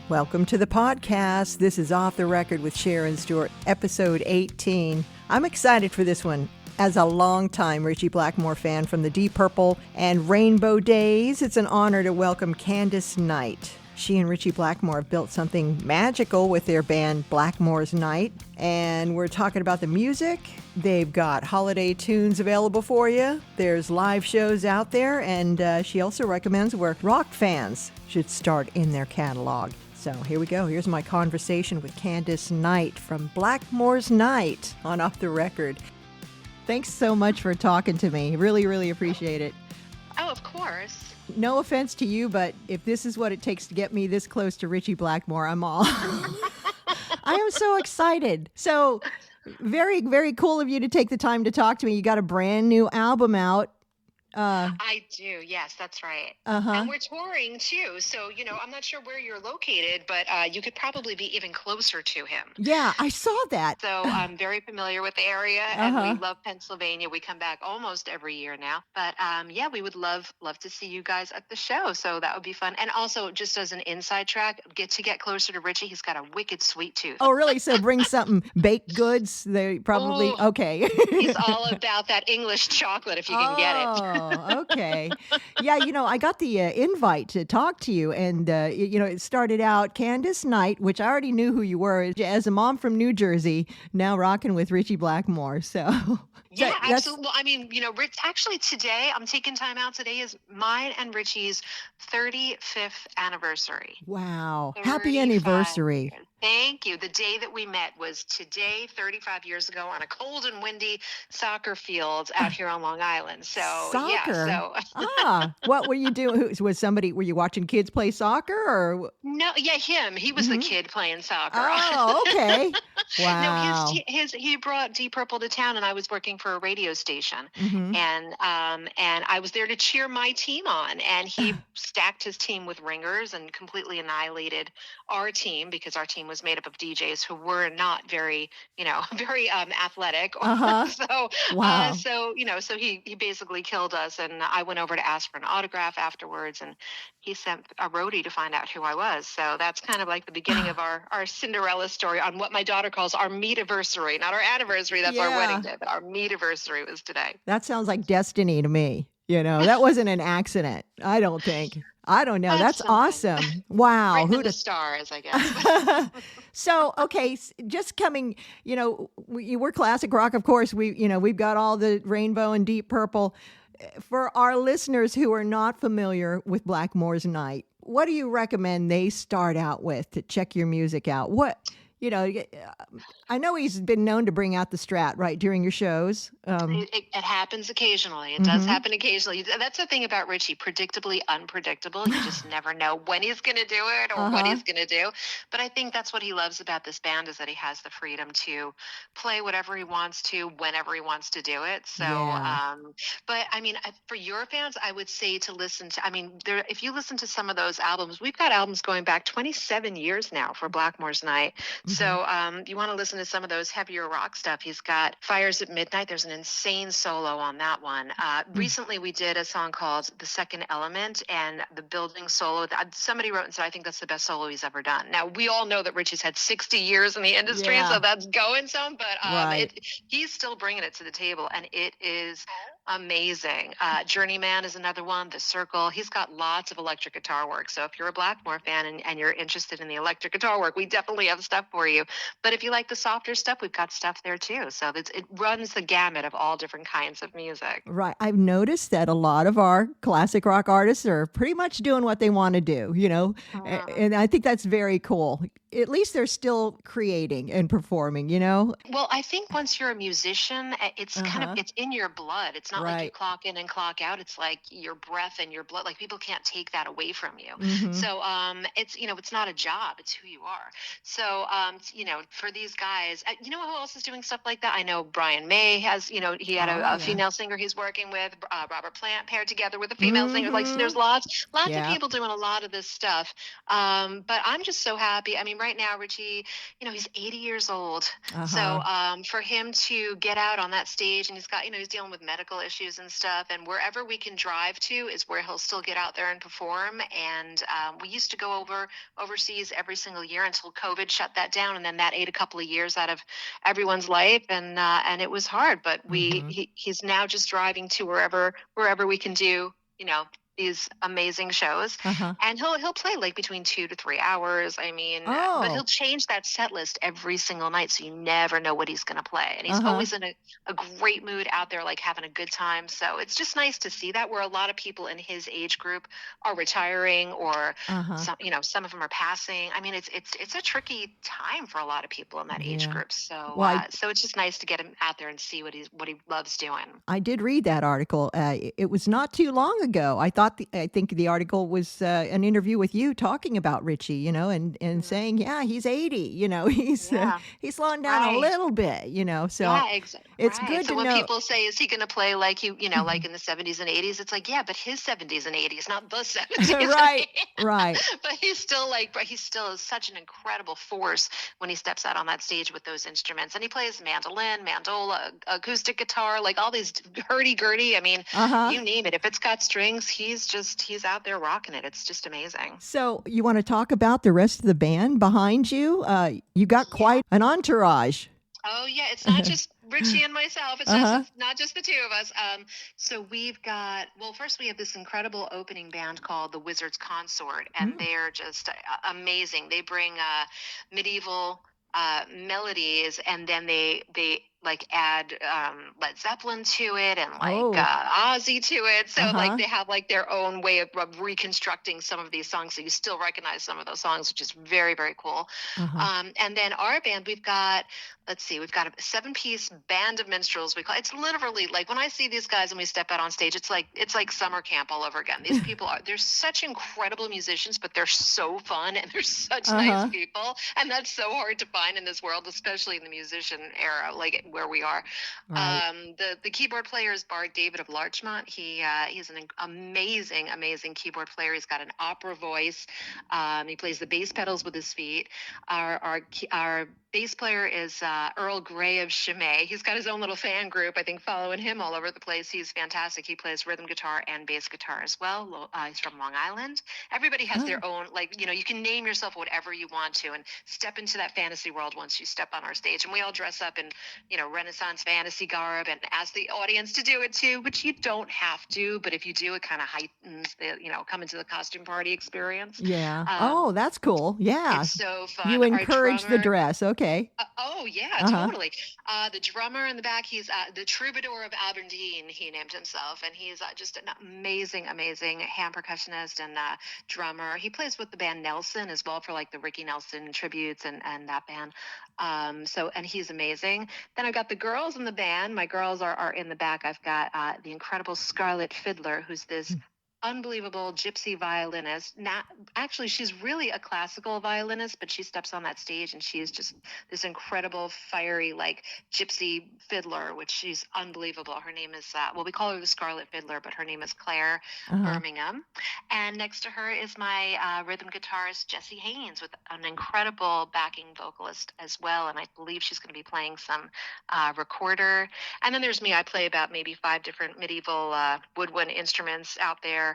Welcome to the podcast. This is Off the Record with Sharon Stewart, episode 18. I'm excited for this one. As a longtime Ritchie Blackmore fan from the Deep Purple and Rainbow days, it's an honor to welcome Candice Night. She and Ritchie Blackmore have built something magical with their band Blackmore's Night, and we're talking about the music. They've got holiday tunes available for you. There's live shows out there, and she also recommends where rock fans should start in their catalog. So here we go. Here's my conversation with Candice Night from Blackmore's Night on Off the Record. Thanks so much for talking to me. Really, really appreciate it. Oh, of course. No offense to you, but if this is what it takes to get me this close to Ritchie Blackmore, I'm all. I am so excited. So very, very cool of you to take the time to talk to me. You got a brand new album out. I do. Yes, that's right. Uh-huh. And we're touring too. So, I'm not sure where you're located, but you could probably be even closer to him. Yeah, I saw that. So I'm very familiar with the area, and we love Pennsylvania. We come back almost every year now. But yeah, we would love to see you guys at the show. So that would be fun. And also, just as an inside track, get closer to Ritchie. He's got a wicked sweet tooth. Oh, really? So bring something, baked goods. They probably okay. He's all about that English chocolate if you can get it. Oh, okay. Yeah, I got the invite to talk to you, and, it started out Candice Night, which I already knew who you were, as a mom from New Jersey, now rocking with Ritchie Blackmore, so... Yeah, absolutely. Well, I mean, Rich, actually today, I'm taking time out. Today is mine and Ritchie's 35th anniversary. Wow. Happy anniversary. Years. Thank you. The day that we met was today, 35 years ago, on a cold and windy soccer field out here on Long Island. So, soccer? Yeah. What were you doing? Were you watching kids play soccer or? No, yeah, him. He was the kid playing soccer. Oh, okay. Wow. No, he brought Deep Purple to town, and I was working for a radio station, and I was there to cheer my team on, and he stacked his team with ringers and completely annihilated our team, because our team was made up of DJs who were not very athletic. So wow. So he basically killed us, and I went over to ask for an autograph afterwards, and he sent a roadie to find out who I was. So that's kind of like the beginning of our Cinderella story on what my daughter calls our meet-iversary, not our anniversary. That's our wedding day, but our meet-iversary was today. That sounds like destiny to me. That wasn't an accident, I don't think. I don't know. That's awesome. Wow. Right from the stars, I guess. So, okay, just coming, we're classic rock, of course. We've got all the Rainbow and Deep Purple. For our listeners who are not familiar with Blackmore's Night, what do you recommend they start out with to check your music out? I know he's been known to bring out the Strat, right, during your shows. It happens occasionally. It does happen occasionally. That's the thing about Ritchie, predictably unpredictable. You just never know when he's going to do it or what he's going to do. But I think that's what he loves about this band, is that he has the freedom to play whatever he wants to, whenever he wants to do it. So, but I mean, for your fans, I would say to listen to, if you listen to some of those albums, we've got albums going back 27 years now for Blackmore's Night. So you want to listen to some of those heavier rock stuff. He's got Fires at Midnight. There's an insane solo on that one. Recently, we did a song called The Second Element, and the building solo. Somebody wrote and said, I think that's the best solo he's ever done. Now, we all know that Ritchie's had 60 years in the industry, so that's going some, but he's still bringing it to the table, and it is amazing. Journeyman is another one. The Circle. He's got lots of electric guitar work. So if you're a Blackmore fan and you're interested in the electric guitar work, we definitely have stuff for you. But if you like the softer stuff, we've got stuff there too. So it runs the gamut of all different kinds of music. Right. I've noticed that a lot of our classic rock artists are pretty much doing what they want to do, and I think that's very cool. At least they're still creating and performing, Well, I think once you're a musician, it's it's in your blood. It's not like you clock in and clock out. It's like your breath and your blood. Like, people can't take that away from you. So it's not a job. It's who you are. So for these guys, who else is doing stuff like that? I know Brian May has, he had a female singer he's working with. Robert Plant paired together with a female singer. Like, so there's lots of people doing a lot of this stuff. But I'm just so happy. right now, Ritchie, he's 80 years old. Uh-huh. So for him to get out on that stage, and he's got, he's dealing with medical issues and stuff, and wherever we can drive to is where he'll still get out there and perform. And we used to go overseas every single year until COVID shut that down, and then that ate a couple of years out of everyone's life, and it was hard. But he's now just driving to wherever we can do, these amazing shows. And he'll play like between 2 to 3 hours. I mean, but he'll change that set list every single night, so you never know what he's going to play. And he's always in a great mood out there, like having a good time. So it's just nice to see that, where a lot of people in his age group are retiring, or some of them are passing. I mean, it's a tricky time for a lot of people in that age group. So so it's just nice to get him out there and see what he loves doing. I did read that article. It was not too long ago. I think the article was an interview with you talking about Ritchie, and saying, he's 80, he's slowing down a little bit, so it's good to know. So when people say, is he going to play like like in the 70s and 80s? It's like, but his 70s and 80s, not the 70s. Right. But he's still such an incredible force when he steps out on that stage with those instruments. And he plays mandolin, mandola, acoustic guitar, like all these hurdy-gurdy. I mean, you name it. If it's got strings, he's out there rocking it. It's just amazing. So you want to talk about the rest of the band behind you? You got quite an entourage. Oh, yeah. It's not just Ritchie and myself. It's not just the two of us. So we've got, first we have this incredible opening band called the Wizard's Consort, and they're just amazing. They bring medieval melodies, and then they like add Led Zeppelin to it, and like Ozzy to it. So like they have like their own way of reconstructing some of these songs, so you still recognize some of those songs, which is very, very cool. And then our band, we've got a 7-piece band of minstrels. It's literally like, when I see these guys and we step out on stage, it's like summer camp all over again. These people they're such incredible musicians, but they're so fun, and they're such nice people, and that's so hard to find in this world, especially in the musician era, like where we are. Right. The keyboard player is Bard David of Larchmont. He's an amazing keyboard player. He's got an opera voice. He plays the bass pedals with his feet. Our bass player is Earl Grey of Chimay. He's got his own little fan group, I think, following him all over the place. He's fantastic. He plays rhythm guitar and bass guitar as well. He's from Long Island. Everybody has their own, you can name yourself whatever you want to, and step into that fantasy world once you step on our stage. And we all dress up in, Renaissance fantasy garb, and ask the audience to do it too, which you don't have to, but if you do, it kind of heightens the, come into the costume party experience. Yeah. That's cool. Yeah. It's so fun. You encourage the dress. Okay. Totally. The drummer in the back, he's the Troubadour of Aberdeen, he named himself, and he's just an amazing hand percussionist and drummer. He plays with the band Nelson as well, for like the Ricky Nelson tributes and that band. And he's amazing. Then I've got the girls in the band. My girls are in the back. I've got the incredible Scarlet Fiddler, who's this unbelievable gypsy violinist. Actually, she's really a classical violinist, but she steps on that stage and she's just this incredible, fiery, like gypsy fiddler, which she's unbelievable. Her name is, we call her the Scarlet Fiddler, but her name is Claire Birmingham. And next to her is my rhythm guitarist, Jessie Haynes, with an incredible backing vocalist as well. And I believe she's going to be playing some recorder. And then there's me. I play about maybe 5 different medieval woodwind instruments out there.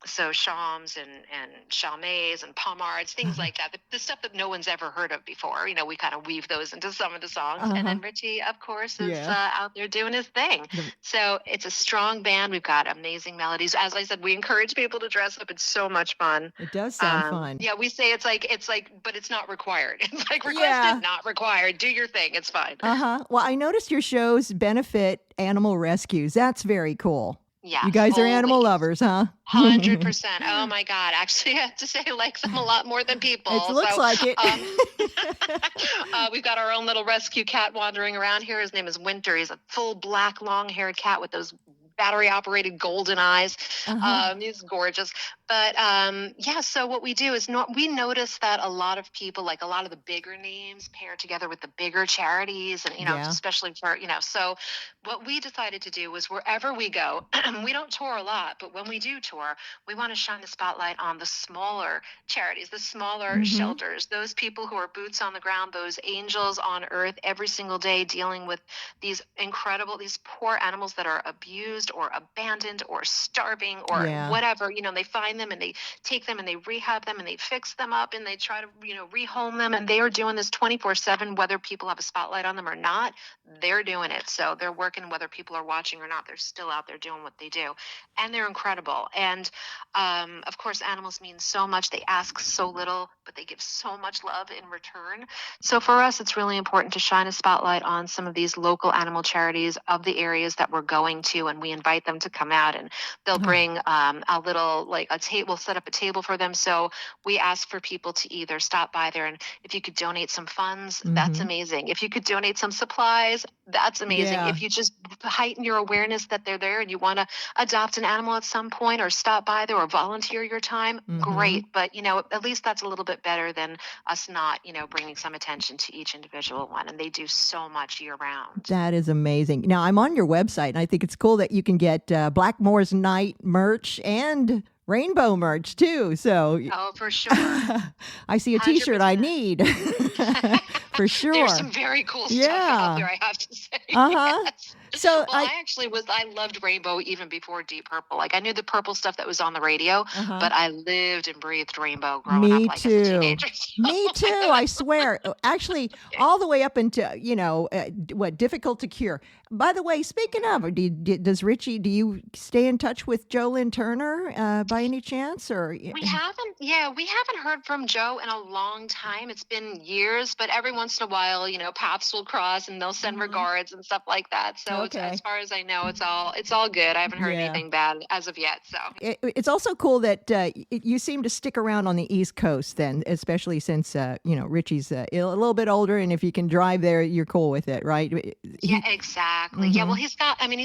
So shawms and chamets and pomards, things like that. The stuff that no one's ever heard of before. We kind of weave those into some of the songs. And then Ritchie, of course, is out there doing his thing. So it's a strong band. We've got amazing melodies. As I said, we encourage people to dress up. It's so much fun. It does sound fun. Yeah, we say it's like, but it's not required. It's like requested, not required. Do your thing. It's fine. Well, I noticed your shows benefit animal rescues. That's very cool. Yeah, you guys are animal lovers, huh? 100%. Oh my God! Actually, I have to say, I like them a lot more than people. It looks like it. We've got our own little rescue cat wandering around here. His name is Winter. He's a full black, long-haired cat with those battery operated golden eyes. Uh-huh. He's gorgeous. But yeah, so what we do is we notice that a lot of people, like a lot of the bigger names, pair together with the bigger charities, and Yeah. especially for so what we decided to do was wherever we go, we don't tour a lot, but when we do tour, we want to shine the spotlight on the smaller charities, the smaller shelters, those people who are boots on the ground, those angels on earth every single day dealing with these poor animals that are abused or abandoned or starving or whatever. They find them and they take them and they rehab them and they fix them up and they try to rehome them, and they are doing this 24/7 whether people have a spotlight on them or not. They're doing it. So they're working whether people are watching or not. They're still out there doing what they do, and they're incredible. And of course, animals mean so much. They ask so little, but they give so much love in return. So for us, it's really important to shine a spotlight on some of these local animal charities of the areas that we're going to, and we invite them to come out, and they'll bring a little, like a table. We'll set up a table for them. So we ask for people to either stop by there, and if you could donate some funds, that's amazing. If you could donate some supplies, that's amazing. Yeah. If you just heighten your awareness that they're there and you want to adopt an animal at some point or stop by there or volunteer your time, great. But, at least that's a little bit better than us not, bringing some attention to each individual one. And they do so much year round. That is amazing. Now, I'm on your website, and I think it's cool that you can get Blackmore's Night merch and rainbow merch too. So, for sure. I see a T-shirt 100%. I need. For sure. There's some very cool stuff out there, I have to say. Yes. So I loved rainbow even before Deep Purple. Like, I knew the purple stuff that was on the radio, but I lived and breathed rainbow growing up, like, as a teenager. Me too. I swear. Actually, all the way up into, Difficult to Cure. By the way, speaking of, does Ritchie, do you stay in touch with JoLynn Turner by any chance? Or we haven't heard from Joe in a long time. It's been years, but every once in a while, paths will cross and they'll send regards and stuff like that. So as far as I know, it's all good. I haven't heard anything bad as of yet. So it's also cool that you seem to stick around on the East Coast then, especially since Ritchie's a little bit older, and if you can drive there, you're cool with it, right? Yeah, exactly. Yeah, well, he's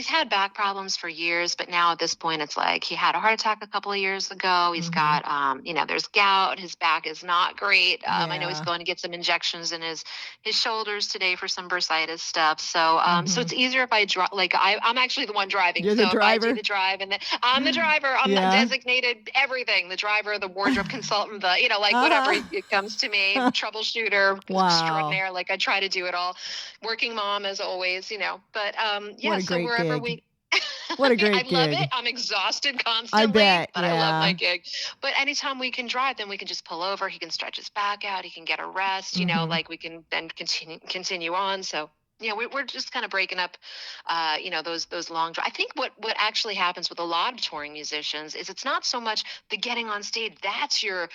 had back problems for years, but now at this point, it's like he had a heart attack a couple of years ago. He's got, there's gout. His back is not great. I know he's going to get some injections in his shoulders today for some bursitis stuff. So, so it's easier if I drive. Like, I'm actually the one driving. You're the driver? If I do the drive, and then I'm the driver. I'm the designated everything. The driver, the wardrobe consultant, whatever it comes to me, troubleshooter, extraordinaire. Like, I try to do it all. Working mom as always, But so wherever gig. What a great gig. I love it. I'm exhausted constantly. I bet, but I love my gig. But anytime we can drive, then we can just pull over. He can stretch his back out. He can get a rest. Like, we can then continue on. So. We're just kind of breaking up, those long drives. I think what actually happens with a lot of touring musicians is it's not so much the getting on stage. That's your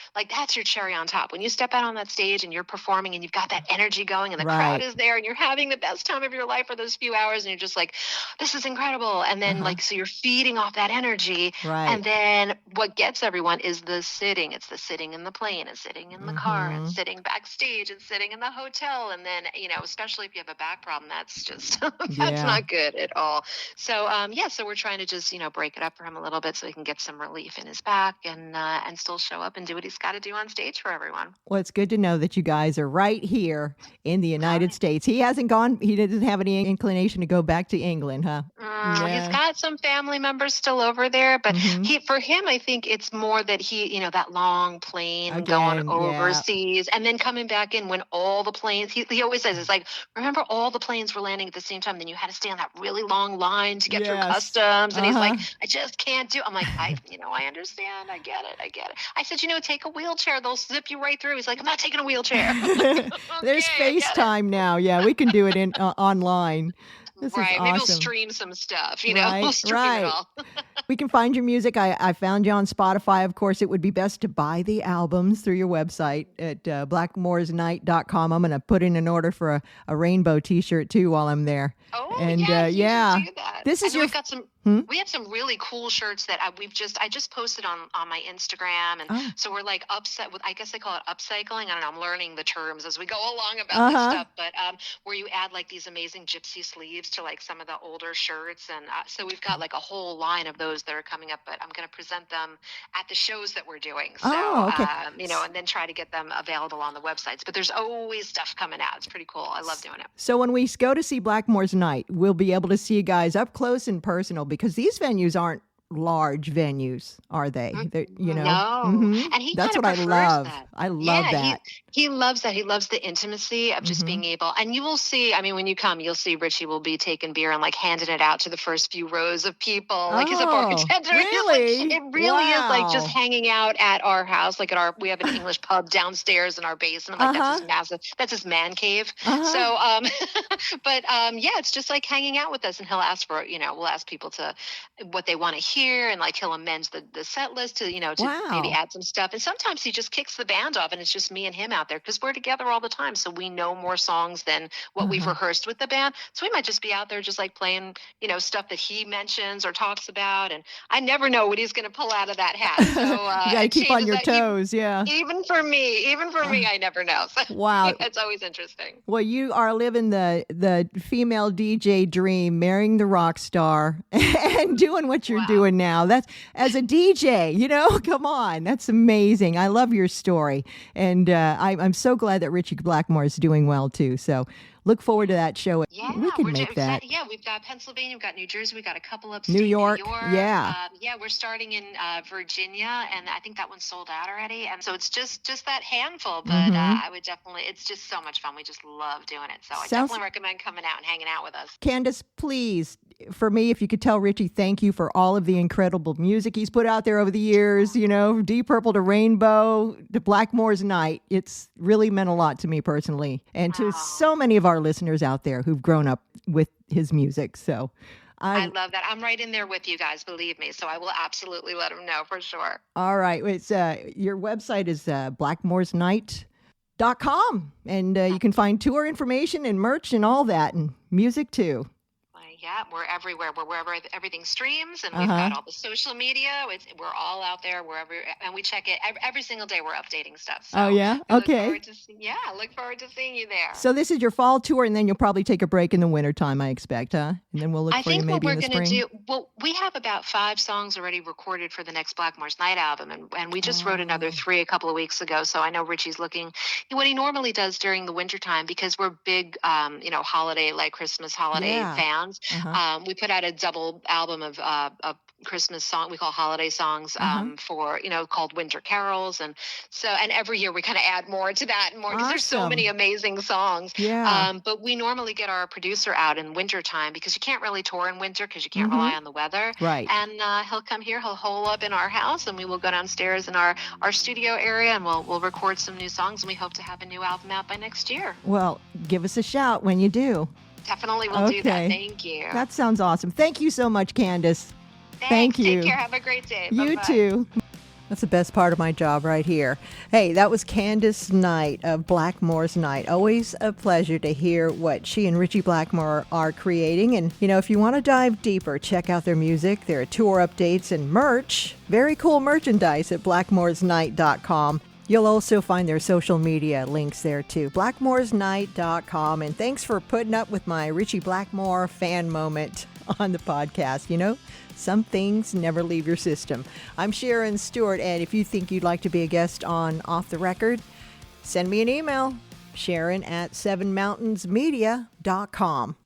cherry on top. When you step out on that stage and you're performing and you've got that energy going and the crowd is there and you're having the best time of your life for those few hours and you're just like, this is incredible. And then so you're feeding off that energy. Right. And then what gets everyone is the sitting. It's the sitting in the plane and sitting in the car and sitting backstage and sitting in the hotel. And then, especially if you have a back problem, that's just that's not good at all. So so we're trying to just break it up for him a little bit so he can get some relief in his back and still show up and do what he's got to do on stage for everyone. Well, it's good to know that you guys are right here in the United States. He hasn't gone. He doesn't have any inclination to go back to England, huh? He's got some family members still over there, but for him, I think it's more that he that long plane going overseas and then coming back in when all the planes. He always says it's like, remember all the planes were landing at the same time, then you had to stay on that really long line to get through customs, and he's like, I just can't do. I'm like, I understand, I get it. I said, take a wheelchair, they'll zip you right through. He's like, I'm not taking a wheelchair. There's FaceTime now. Yeah, we can do it in online. This is awesome. Maybe we'll stream some stuff, we'll stream it all. We can find your music. I found you on Spotify. Of course, it would be best to buy the albums through your website at blackmoresnight.com. I'm going to put in an order for a rainbow T-shirt too while I'm there. Oh, and do that. This is we've got some We have some really cool shirts that I just posted on my Instagram, and so we're like I guess they call it upcycling. I don't know. I'm learning the terms as we go along about this stuff, but where you add like these amazing gypsy sleeves to like some of the older shirts, and so we've got like a whole line of those that are coming up. But I'm going to present them at the shows that we're doing. So and then try to get them available on the websites. But there's always stuff coming out. It's pretty cool. I love doing it. So when we go to see Blackmore's Night, we'll be able to see you guys up close and personal, because these venues aren't large venues, are they? No. And that's what I love. I love that. He loves that. He loves the intimacy of just being able, and you will see, I mean, when you come, you'll see Ritchie will be taking beer and like handing it out to the first few rows of people. Like he's a bartender. Really? It really is like just hanging out at our house. Like we have an English pub downstairs in our basement. Like that's his massive, that's his man cave. So, it's just like hanging out with us, and he'll ask for, we'll ask people to what they want to hear, and like he'll amend the set list to maybe add some stuff. And sometimes he just kicks the band off and it's just me and him out there, because we're together all the time, so we know more songs than what we've rehearsed with the band. So we might just be out there just like playing stuff that he mentions or talks about, and I never know what he's going to pull out of that hat. So you gotta keep on your toes. Even for me, I never know. So wow. It's always interesting. Well, you are living the female DJ dream, marrying the rock star and doing what you're doing now. That's as a DJ, come on. That's amazing. I love your story. And I'm so glad that Ritchie Blackmore is doing well too. So look forward to that show. Yeah, we can make that. Yeah, we've got Pennsylvania, we've got New Jersey, we've got a couple up New York. Yeah. We're starting in Virginia, and I think that one's sold out already. And so it's just that handful, but I would definitely, it's just so much fun. We just love doing it. So I definitely recommend coming out and hanging out with us. Candace, please, for me, if you could tell Ritchie thank you for all of the incredible music he's put out there over the years, Deep Purple to Rainbow to Blackmore's Night. It's really meant a lot to me personally, and to so many of our listeners out there who've grown up with his music. So I love that. I'm right in there with you guys, believe me. So I will absolutely let him know for sure. All right. It's your website is blackmoresnight.com, and you can find tour information and merch and all that, and music too. Yeah, we're everywhere. We're wherever everything streams, and we've got all the social media. We're all out there wherever, and we check it every single day. We're updating stuff. So okay. Look forward to seeing you there. So this is your fall tour, and then you'll probably take a break in the wintertime, I expect, huh? And then we'll look for you maybe in the spring. I think what we're going to do, we have about 5 songs already recorded for the next Blackmore's Night album, and we just wrote another 3 a couple of weeks ago. So I know Ritchie's looking what he normally does during the wintertime, because we're big, holiday, like Christmas holiday fans. We put out a double album of Christmas song we call holiday songs for called Winter Carols, and every year we kind of add more to that and more, because there's so many amazing songs. But we normally get our producer out in wintertime, because you can't really tour in winter because you can't rely on the weather, right? And he'll come here, he'll hole up in our house, and we will go downstairs in our studio area, and we'll record some new songs, and we hope to have a new album out by next year. Well, give us a shout when you do. Definitely will do that. Thank you. That sounds awesome. Thank you so much, Candace. Thanks. Thank you. Take care. Have a great day. You Bye-bye. too. That's the best part of my job right here. Hey, that was Candice Night of Blackmore's Night. Always a pleasure to hear what she and Ritchie Blackmore are creating. And, if you want to dive deeper, check out their music, their tour updates, and merch. Very cool merchandise at blackmoresnight.com. You'll also find their social media links there too, blackmoresnight.com. And thanks for putting up with my Ritchie Blackmore fan moment on the podcast. Some things never leave your system. I'm Sharon Stewart, and if you think you'd like to be a guest on Off the Record, send me an email, Sharon at 7mountainsmedia.com.